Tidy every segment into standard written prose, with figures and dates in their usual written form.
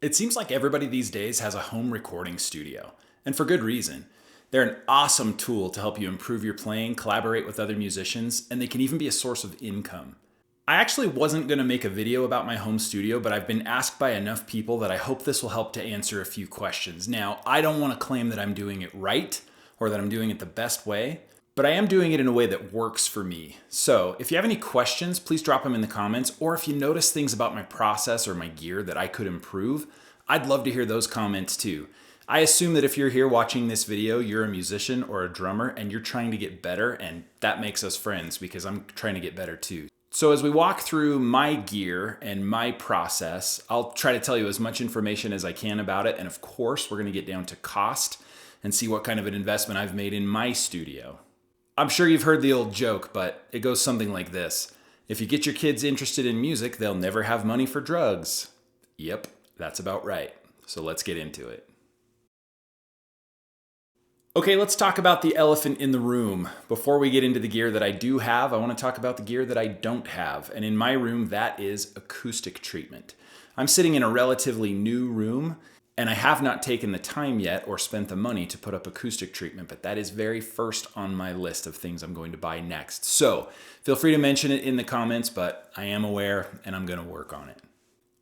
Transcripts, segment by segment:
It seems like everybody these days has a home recording studio, and for good reason. They're an awesome tool to help you improve your playing, collaborate with other musicians, and they can even be a source of income. I actually wasn't going to make a video about my home studio, but I've been asked by enough people that I hope this will help to answer a few questions. Now, I don't want to claim that I'm doing it right or that I'm doing it the best way, but I am doing it in a way that works for me. So if you have any questions, please drop them in the comments, or if you notice things about my process or my gear that I could improve, I'd love to hear those comments too. I assume that if you're here watching this video, you're a musician or a drummer and you're trying to get better, and that makes us friends because I'm trying to get better too. So as we walk through my gear and my process, I'll try to tell you as much information as I can about it, and of course we're going to get down to cost and see what kind of an investment I've made in my studio. I'm sure you've heard the old joke, but it goes something like this. If you get your kids interested in music, they'll never have money for drugs. Yep, that's about right. So let's get into it. Okay, let's talk about the elephant in the room. Before we get into the gear that I do have, I want to talk about the gear that I don't have. And in my room, that is acoustic treatment. I'm sitting in a relatively new room, and I have not taken the time yet or spent the money to put up acoustic treatment, but that is very first on my list of things I'm going to buy next. So feel free to mention it in the comments, but I am aware and I'm going to work on it.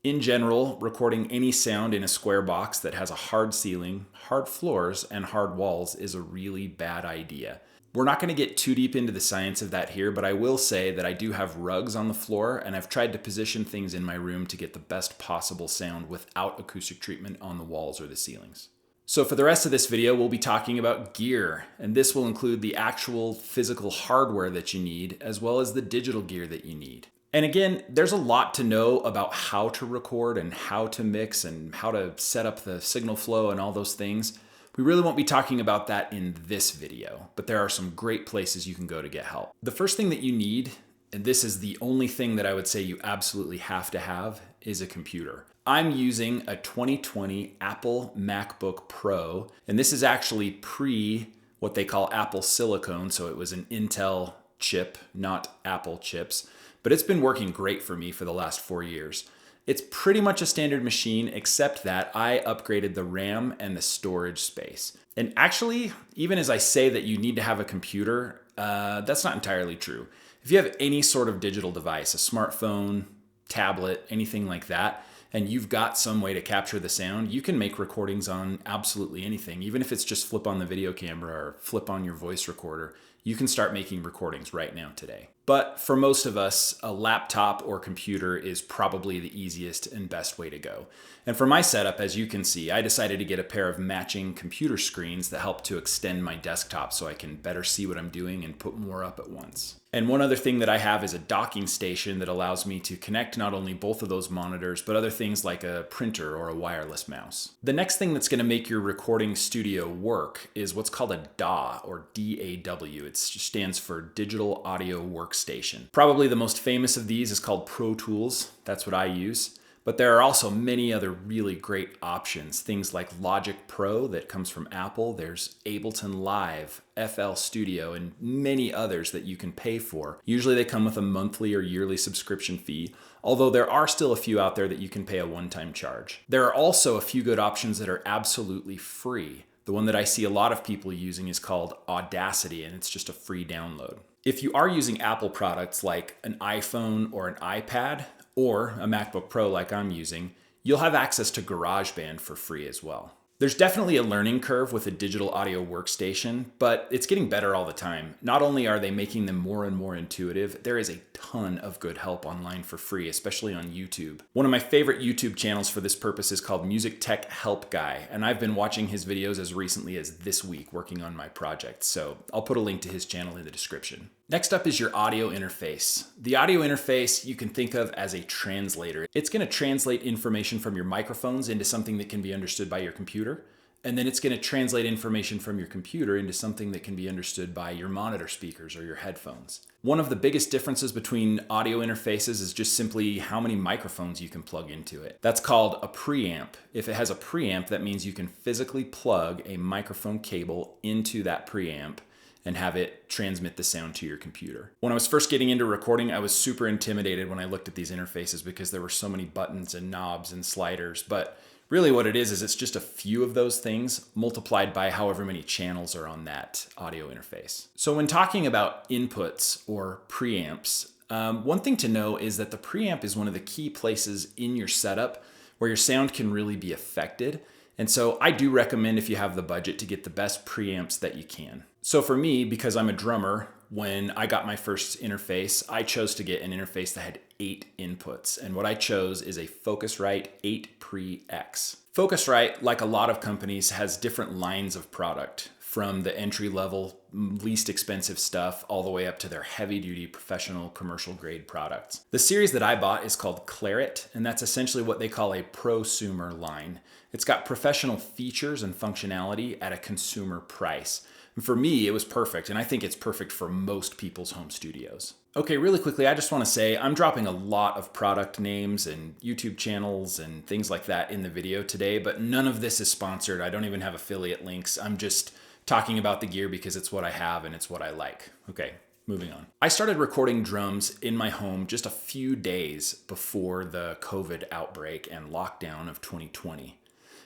In general, recording any sound in a square box that has a hard ceiling, hard floors, and hard walls is a really bad idea. We're not going to get too deep into the science of that here, but I will say that I do have rugs on the floor, and I've tried to position things in my room to get the best possible sound without acoustic treatment on the walls or the ceilings. So for the rest of this video, we'll be talking about gear, and this will include the actual physical hardware that you need, as well as the digital gear that you need. And again, there's a lot to know about how to record and how to mix and how to set up the signal flow and all those things. We really won't be talking about that in this video, but there are some great places you can go to get help. The first thing that you need, and this is the only thing that I would say you absolutely have to have, is a computer. I'm using a 2020 Apple MacBook Pro, and this is actually pre what they call Apple Silicone, so it was an Intel chip, not Apple chips, but it's been working great for me for the last 4 years. It's pretty much a standard machine, except that I upgraded the RAM and the storage space. And actually, even as I say that you need to have a computer, that's not entirely true. If you have any sort of digital device, a smartphone, tablet, anything like that, and you've got some way to capture the sound, you can make recordings on absolutely anything. Even if it's just flip on the video camera or flip on your voice recorder, you can start making recordings right now today. But for most of us, a laptop or computer is probably the easiest and best way to go. And for my setup, as you can see, I decided to get a pair of matching computer screens that help to extend my desktop so I can better see what I'm doing and put more up at once. And one other thing that I have is a docking station that allows me to connect not only both of those monitors, but other things like a printer or a wireless mouse. The next thing that's going to make your recording studio work is what's called a DAW, or D-A-W. It stands for Digital Audio Workstation. Probably the most famous of these is called Pro Tools. That's what I use. But there are also many other really great options. Things like Logic Pro that comes from Apple. There's Ableton Live, FL Studio, and many others that you can pay for. Usually they come with a monthly or yearly subscription fee, although there are still a few out there that you can pay a one-time charge. There are also a few good options that are absolutely free. The one that I see a lot of people using is called Audacity, and it's just a free download. If you are using Apple products like an iPhone or an iPad, or a MacBook Pro like I'm using, you'll have access to GarageBand for free as well. There's definitely a learning curve with a digital audio workstation, but it's getting better all the time. Not only are they making them more and more intuitive, there is a ton of good help online for free, especially on YouTube. One of my favorite YouTube channels for this purpose is called Music Tech Help Guy, and I've been watching his videos as recently as this week working on my project, so I'll put a link to his channel in the description. Next up is your audio interface. The audio interface you can think of as a translator. It's going to translate information from your microphones into something that can be understood by your computer, and then it's going to translate information from your computer into something that can be understood by your monitor speakers or your headphones. One of the biggest differences between audio interfaces is just simply how many microphones you can plug into it. That's called a preamp. If it has a preamp, that means you can physically plug a microphone cable into that preamp, and have it transmit the sound to your computer. When I was first getting into recording, I was super intimidated when I looked at these interfaces because there were so many buttons and knobs and sliders, but really what it is it's just a few of those things multiplied by however many channels are on that audio interface. So when talking about inputs or preamps, one thing to know is that the preamp is one of the key places in your setup where your sound can really be affected. And so I do recommend, if you have the budget, to get the best preamps that you can. So for me, because I'm a drummer, when I got my first interface, I chose to get an interface that had 8 inputs. And what I chose is a Focusrite 8 Pre X. Focusrite, like a lot of companies, has different lines of product, from the entry-level, least expensive stuff all the way up to their heavy-duty professional commercial grade products. The series that I bought is called Claret, and that's essentially what they call a prosumer line. It's got professional features and functionality at a consumer price. And for me, it was perfect, and I think it's perfect for most people's home studios. Okay, really quickly, I just want to say I'm dropping a lot of product names and YouTube channels and things like that in the video today, but none of this is sponsored. I don't even have affiliate links. I'm just talking about the gear because it's what I have and it's what I like. Okay, moving on. I started recording drums in my home just a few days before the COVID outbreak and lockdown of 2020.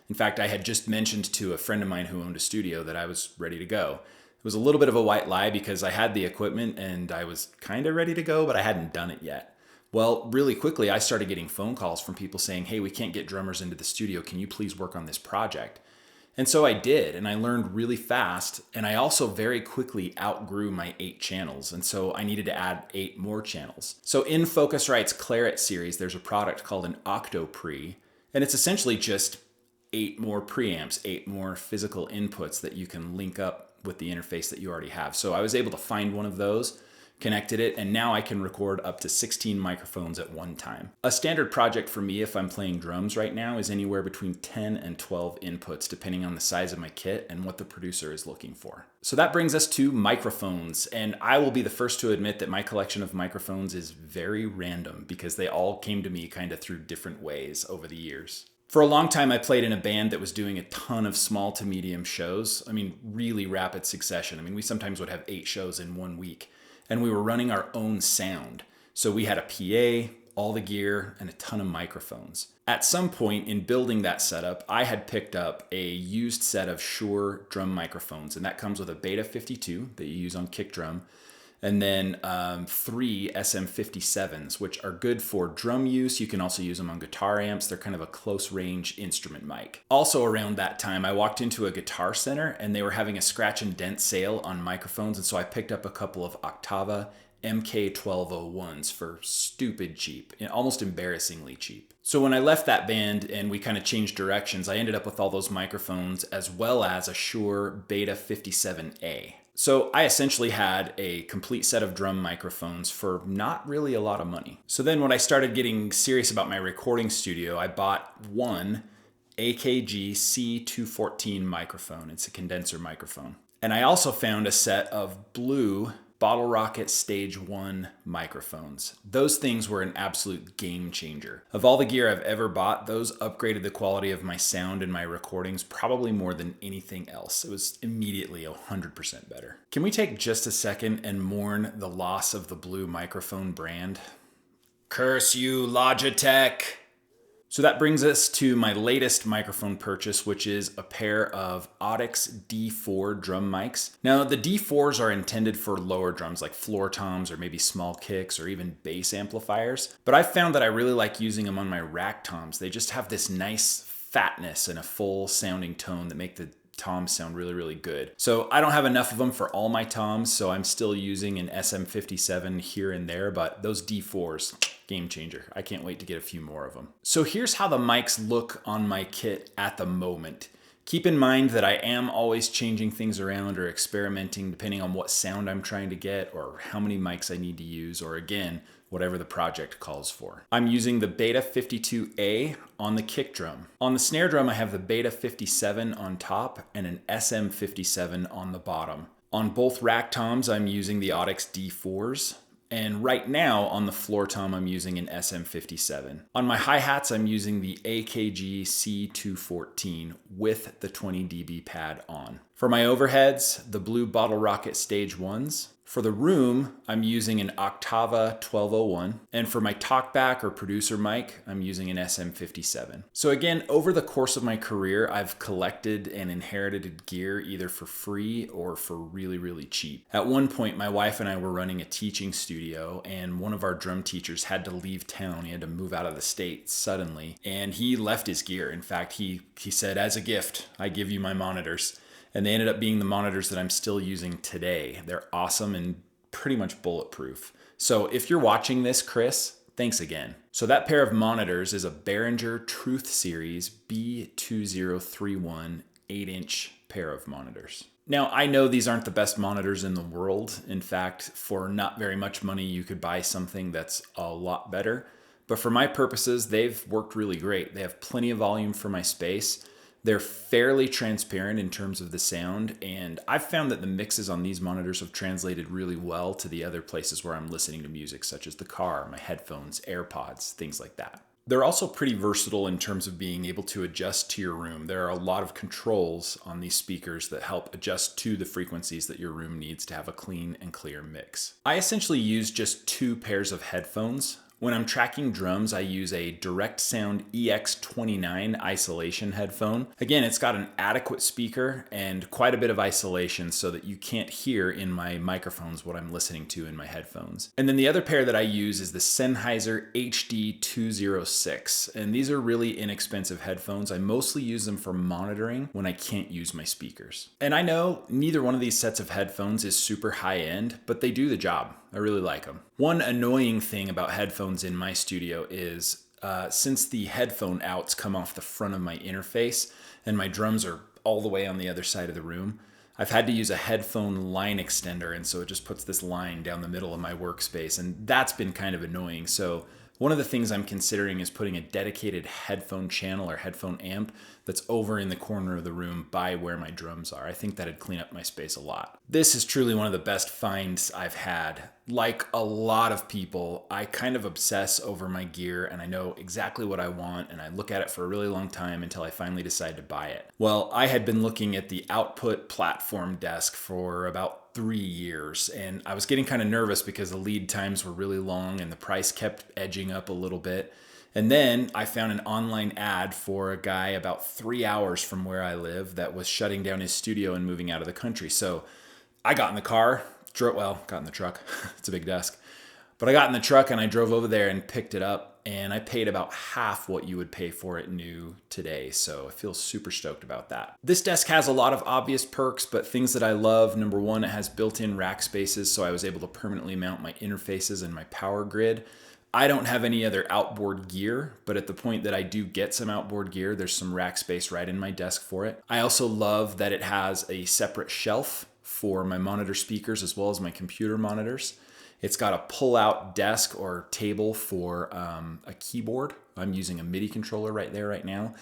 In fact, I had just mentioned to a friend of mine who owned a studio that I was ready to go. It was a little bit of a white lie because I had the equipment and I was kind of ready to go, but I hadn't done it yet. Well, really quickly, I started getting phone calls from people saying, hey, we can't get drummers into the studio. Can you please work on this project? And so I did, and I learned really fast, and I also very quickly outgrew my 8 channels, and so I needed to add 8 more channels. So in Focusrite's Claret series, there's a product called an OctoPre, and it's essentially just 8 more preamps, 8 more physical inputs that you can link up with the interface that you already have. So I was able to find one of those, connected it, and now I can record up to 16 microphones at one time. A standard project for me if I'm playing drums right now is anywhere between 10 and 12 inputs depending on the size of my kit and what the producer is looking for. So that brings us to microphones, and I will be the first to admit that my collection of microphones is very random because they all came to me kind of through different ways over the years. For a long time, I played in a band that was doing a ton of small to medium shows. I mean, really rapid succession. I mean, we sometimes would have 8 shows in one week. And we were running our own sound. So we had a PA, all the gear, and a ton of microphones. At some point in building that setup, I had picked up a used set of Shure drum microphones, and that comes with a Beta 52 that you use on kick drum, and then 3 SM57s, which are good for drum use. You can also use them on guitar amps. They're kind of a close range instrument mic. Also around that time, I walked into a Guitar Center and they were having a scratch and dent sale on microphones. And so I picked up a couple of Oktava MK1201s for stupid cheap, almost embarrassingly cheap. So when I left that band and we kind of changed directions, I ended up with all those microphones as well as a Shure Beta 57A. So I essentially had a complete set of drum microphones for not really a lot of money. So then when I started getting serious about my recording studio, I bought one AKG C214 microphone. It's a condenser microphone. And I also found a set of blue Bottle Rocket Stage 1 microphones. Those things were an absolute game changer. Of all the gear I've ever bought, those upgraded the quality of my sound and my recordings probably more than anything else. It was immediately 100% better. Can we take just a second and mourn the loss of the blue microphone brand? Curse you, Logitech! So that brings us to my latest microphone purchase, which is a pair of Audix D4 drum mics. Now, the D4s are intended for lower drums like floor toms or maybe small kicks or even bass amplifiers. But I've found that I really like using them on my rack toms. They just have this nice fatness and a full sounding tone that make the toms sound really, really good. So I don't have enough of them for all my toms, so I'm still using an SM57 here and there, but those D4s, game changer. I can't wait to get a few more of them. So here's how the mics look on my kit at the moment. Keep in mind that I am always changing things around or experimenting depending on what sound I'm trying to get or how many mics I need to use, or again, whatever the project calls for. I'm using the Beta 52A on the kick drum. On the snare drum, I have the Beta 57 on top and an SM57 on the bottom. On both rack toms, I'm using the Audix D4s. And right now on the floor tom, I'm using an SM57. On my hi-hats, I'm using the AKG C214 with the 20 dB pad on. For my overheads, the blue Bottle Rocket Stage 1s. For the room, I'm using an Oktava 1201. And for my talkback or producer mic, I'm using an SM57. So again, over the course of my career, I've collected and inherited gear either for free or for really, really cheap. At one point, my wife and I were running a teaching studio, and one of our drum teachers had to leave town. He had to move out of the state suddenly, and he left his gear. In fact, he said, as a gift, I give you my monitors. And they ended up being the monitors that I'm still using today. They're awesome and pretty much bulletproof. So if you're watching this, Chris, thanks again. So that pair of monitors is a Behringer Truth Series B2031 8-inch pair of monitors. Now, I know these aren't the best monitors in the world. In fact, for not very much money, you could buy something that's a lot better. But for my purposes, they've worked really great. They have plenty of volume for my space. They're fairly transparent in terms of the sound, and I've found that the mixes on these monitors have translated really well to the other places where I'm listening to music, such as the car, my headphones, AirPods, things like that. They're also pretty versatile in terms of being able to adjust to your room. There are a lot of controls on these speakers that help adjust to the frequencies that your room needs to have a clean and clear mix. I essentially use just 2 pairs of headphones. When I'm tracking drums, I use a Direct Sound EX29 isolation headphone. Again, it's got an adequate speaker and quite a bit of isolation so that you can't hear in my microphones what I'm listening to in my headphones. And then the other pair that I use is the Sennheiser HD206. And these are really inexpensive headphones. I mostly use them for monitoring when I can't use my speakers. And I know neither one of these sets of headphones is super high end, but they do the job. I really like them. One annoying thing about headphones in my studio is since the headphone outs come off the front of my interface and my drums are all the way on the other side of the room, I've had to use a headphone line extender, and so it just puts this line down the middle of my workspace, and that's been kind of annoying. So one of the things I'm considering is putting a dedicated headphone channel or headphone amp that's over in the corner of the room by where my drums are. I think that'd clean up my space a lot. This is truly one of the best finds I've had. Like a lot of people, I kind of obsess over my gear and I know exactly what I want, and I look at it for a really long time until I finally decide to buy it. Well, I had been looking at the Output platform desk for about 3 years, and I was getting kind of nervous because the lead times were really long and the price kept edging up a little bit. And then I found an online ad for a guy about 3 hours from where I live that was shutting down his studio and moving out of the country. So I got in the car, got in the truck. It's a big desk. But I got in the truck and I drove over there and picked it up, and I paid about half what you would pay for it new today. So I feel super stoked about that. This desk has a lot of obvious perks, but things that I love. Number one, it has built-in rack spaces, so I was able to permanently mount my interfaces and my power grid. I don't have any other outboard gear, but at the point that I do get some outboard gear, there's some rack space right in my desk for it. I also love that it has a separate shelf for my monitor speakers as well as my computer monitors. It's got a pull-out desk or table for a keyboard. I'm using a MIDI controller right there right now.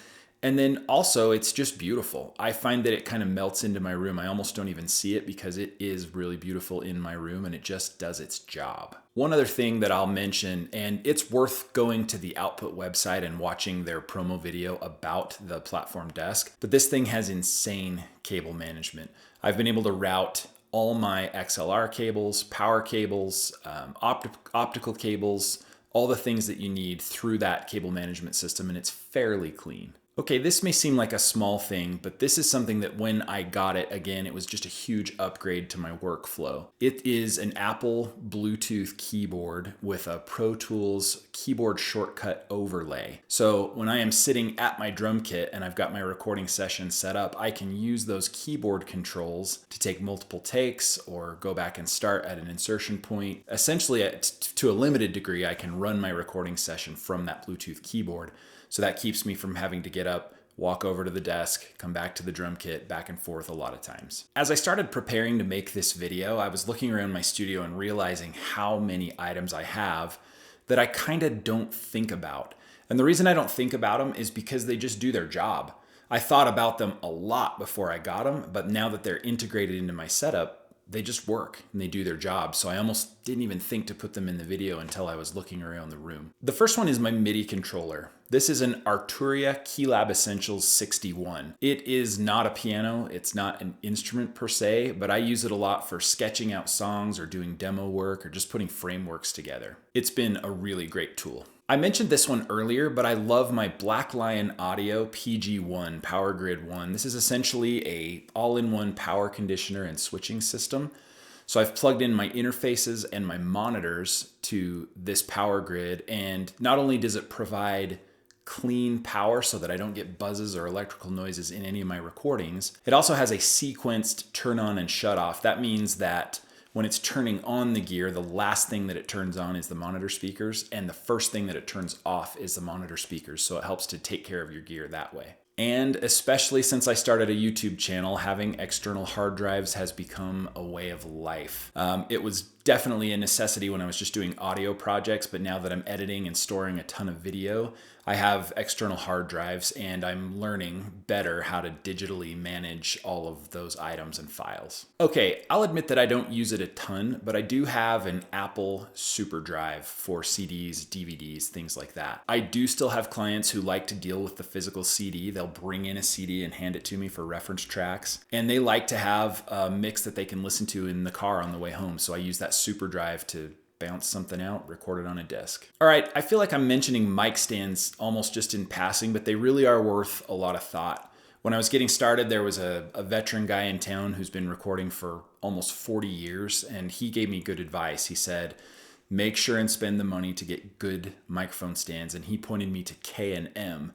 And then also, it's just beautiful. I find that it kind of melts into my room. I almost don't even see it because it is really beautiful in my room and it just does its job. One other thing that I'll mention, and it's worth going to the Output website and watching their promo video about the platform desk, but this thing has insane cable management. I've been able to route all my XLR cables, power cables, optical cables, all the things that you need through that cable management system, and it's fairly clean. Okay, this may seem like a small thing, but this is something that when I got it, again, it was just a huge upgrade to my workflow. It is an Apple Bluetooth keyboard with a Pro Tools keyboard shortcut overlay. So when I am sitting at my drum kit and I've got my recording session set up, I can use those keyboard controls to take multiple takes or go back and start at an insertion point. Essentially, to a limited degree, I can run my recording session from that Bluetooth keyboard. So that keeps me from having to get up, walk over to the desk, come back to the drum kit, back and forth a lot of times. As I started preparing to make this video, I was looking around my studio and realizing how many items I have that I kind of don't think about. And the reason I don't think about them is because they just do their job. I thought about them a lot before I got them, but now that they're integrated into my setup, they just work and they do their job. So I almost didn't even think to put them in the video until I was looking around the room. The first one is my MIDI controller. This is an Arturia Keylab Essentials 61. It is not a piano, it's not an instrument per se, but I use it a lot for sketching out songs or doing demo work or just putting frameworks together. It's been a really great tool. I mentioned this one earlier, but I love my Black Lion Audio PG1 Power Grid 1. This is essentially a all-in-one power conditioner and switching system. So I've plugged in my interfaces and my monitors to this power grid, and not only does it provide clean power so that I don't get buzzes or electrical noises in any of my recordings, it also has a sequenced turn on and shut off. That means that when it's turning on the gear, the last thing that it turns on is the monitor speakers, and the first thing that it turns off is the monitor speakers. So it helps to take care of your gear that way. And especially since I started a YouTube channel, having external hard drives has become a way of life. It was definitely a necessity when I was just doing audio projects, but now that I'm editing and storing a ton of video, I have external hard drives and I'm learning better how to digitally manage all of those items and files. Okay, I'll admit that I don't use it a ton, but I do have an Apple SuperDrive for CDs, DVDs, things like that. I do still have clients who like to deal with the physical CD. They'll bring in a CD and hand it to me for reference tracks, and they like to have a mix that they can listen to in the car on the way home. So I use that SuperDrive to bounce something out, record it on a disc. All right, I feel like I'm mentioning mic stands almost just in passing, but they really are worth a lot of thought. When I was getting started, there was a veteran guy in town who's been recording for almost 40 years, and he gave me good advice. He said, make sure and spend the money to get good microphone stands, and he pointed me to K&M.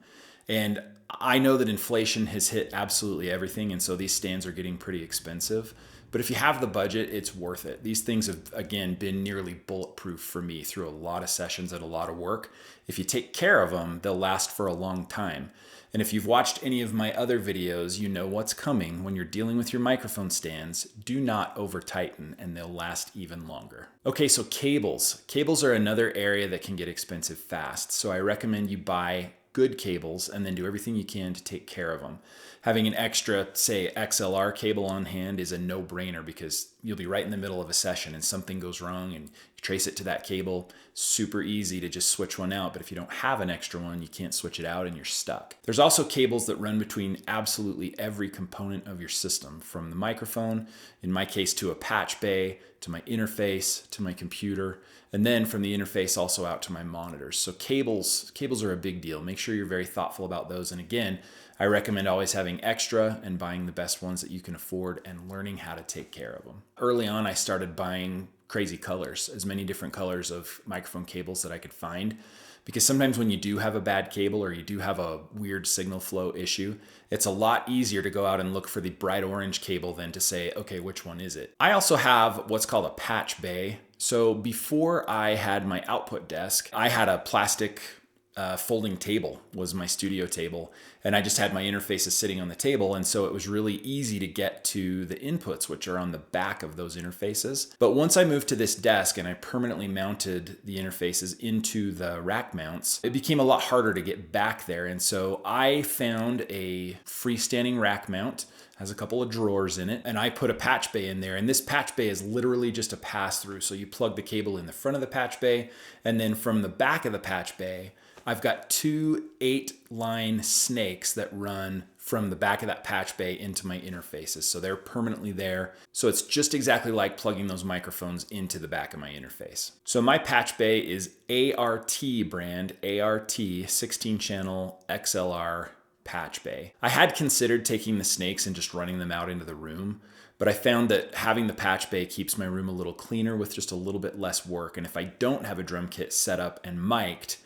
And I know that inflation has hit absolutely everything, and so these stands are getting pretty expensive. But if you have the budget, it's worth it. These things have, again, been nearly bulletproof for me through a lot of sessions and a lot of work. If you take care of them, they'll last for a long time. And if you've watched any of my other videos, you know what's coming. When you're dealing with your microphone stands, do not over tighten and they'll last even longer. Okay, so cables. Cables are another area that can get expensive fast. So I recommend you buy good cables and then do everything you can to take care of them. Having an extra, say, XLR cable on hand is a no-brainer because you'll be right in the middle of a session and something goes wrong and you trace it to that cable. Super easy to just switch one out, but if you don't have an extra one, you can't switch it out and you're stuck. There's also cables that run between absolutely every component of your system, from the microphone, in my case to a Patchbay, to my interface, to my computer, and then from the interface also out to my monitors. So cables are a big deal. Make sure you're very thoughtful about those. And again, I recommend always having extra and buying the best ones that you can afford and learning how to take care of them. Early on, I started buying crazy colors, as many different colors of microphone cables that I could find. Because sometimes when you do have a bad cable or you do have a weird signal flow issue, it's a lot easier to go out and look for the bright orange cable than to say, okay, which one is it? I also have what's called a Patchbay. So before I had my output desk, I had a plastic folding table was my studio table, and I just had my interfaces sitting on the table, and so it was really easy to get to the inputs, which are on the back of those interfaces. But once I moved to this desk and I permanently mounted the interfaces into the rack mounts, it became a lot harder to get back there, and so I found a freestanding rack mount, has a couple of drawers in it, and I put a Patchbay in there, and this Patchbay is literally just a pass-through. So you plug the cable in the front of the Patchbay, and then from the back of the Patchbay, I've got two 8-line snakes that run from the back of that Patchbay into my interfaces. So they're permanently there. So it's just exactly like plugging those microphones into the back of my interface. So my Patchbay is ART brand, ART 16-channel XLR Patchbay. I had considered taking the snakes and just running them out into the room, but I found that having the Patchbay keeps my room a little cleaner with just a little bit less work. And if I don't have a drum kit set up and mic'd,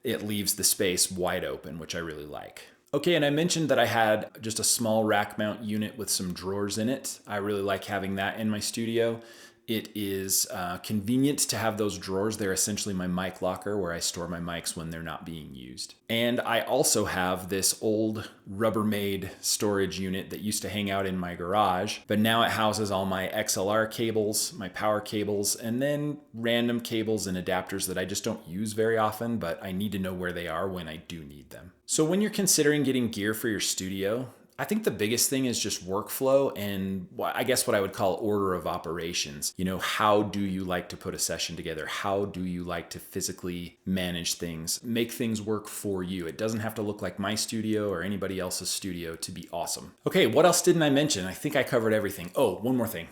it leaves the space wide open, which I really like. Okay, and I mentioned that I had just a small rack mount unit with some drawers in it. I really like having that in my studio. It is convenient to have those drawers. They're essentially my mic locker where I store my mics when they're not being used. And I also have this old Rubbermaid storage unit that used to hang out in my garage, but now it houses all my XLR cables, my power cables, and then random cables and adapters that I just don't use very often, but I need to know where they are when I do need them. So when you're considering getting gear for your studio, I think the biggest thing is just workflow and I guess what I would call order of operations. You know, how do you like to put a session together? How do you like to physically manage things, make things work for you? It doesn't have to look like my studio or anybody else's studio to be awesome. Okay, what else didn't I mention? I think I covered everything. Oh, one more thing.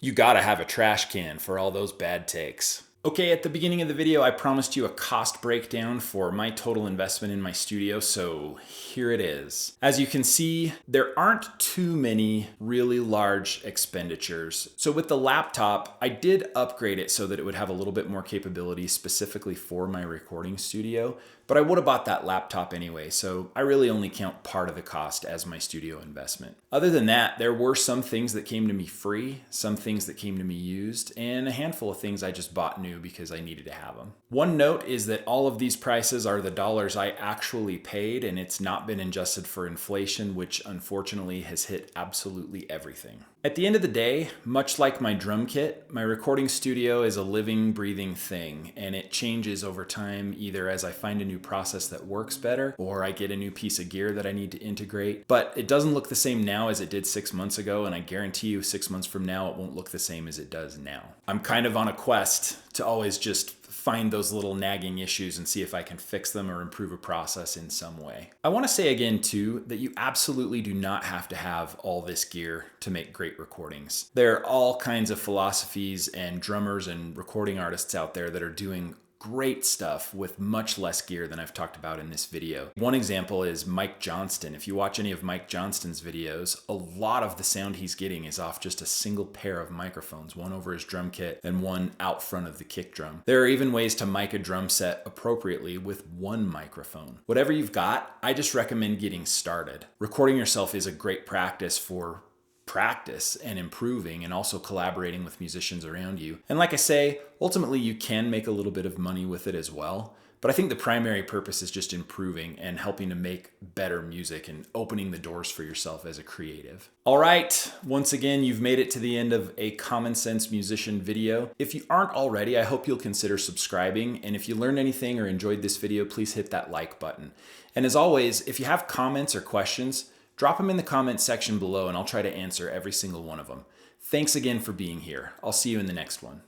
You gotta have a trash can for all those bad takes. Okay, at the beginning of the video, I promised you a cost breakdown for my total investment in my studio, so here it is. As you can see, there aren't too many really large expenditures. So with the laptop, I did upgrade it so that it would have a little bit more capability specifically for my recording studio, but I would have bought that laptop anyway, so I really only count part of the cost as my studio investment. Other than that, there were some things that came to me free, some things that came to me used, and a handful of things I just bought new because I needed to have them. One note is that all of these prices are the dollars I actually paid, and it's not been adjusted for inflation, which unfortunately has hit absolutely everything. At the end of the day, much like my drum kit, my recording studio is a living, breathing thing, and it changes over time either as I find a new process that works better or I get a new piece of gear that I need to integrate. But it doesn't look the same now as it did 6 months ago, and I guarantee you 6 months from now it won't look the same as it does now. I'm kind of on a quest to always just find those little nagging issues and see if I can fix them or improve a process in some way. I want to say again too that you absolutely do not have to have all this gear to make great recordings. There are all kinds of philosophies and drummers and recording artists out there that are doing great stuff with much less gear than I've talked about in this video. One example is Mike Johnston. If you watch any of Mike Johnston's videos, a lot of the sound he's getting is off just a single pair of microphones, one over his drum kit and one out front of the kick drum. There are even ways to mic a drum set appropriately with one microphone. Whatever you've got, I just recommend getting started. Recording yourself is a great practice for practice and improving and also collaborating with musicians around you. And like I say, ultimately you can make a little bit of money with it as well. But I think the primary purpose is just improving and helping to make better music and opening the doors for yourself as a creative. All right, once again, you've made it to the end of a Common Sense Musician video. If you aren't already, I hope you'll consider subscribing. And if you learned anything or enjoyed this video, please hit that like button. And as always, if you have comments or questions, drop them in the comments section below and I'll try to answer every single one of them. Thanks again for being here. I'll see you in the next one.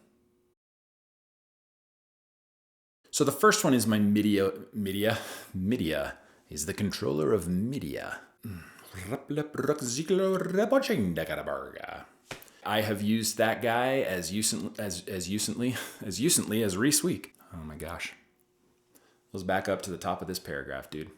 So the first one is my MIDI is the controller of MIDI. I have used that guy as recently as Reese Week. Oh my gosh. Let's back up to the top of this paragraph, dude.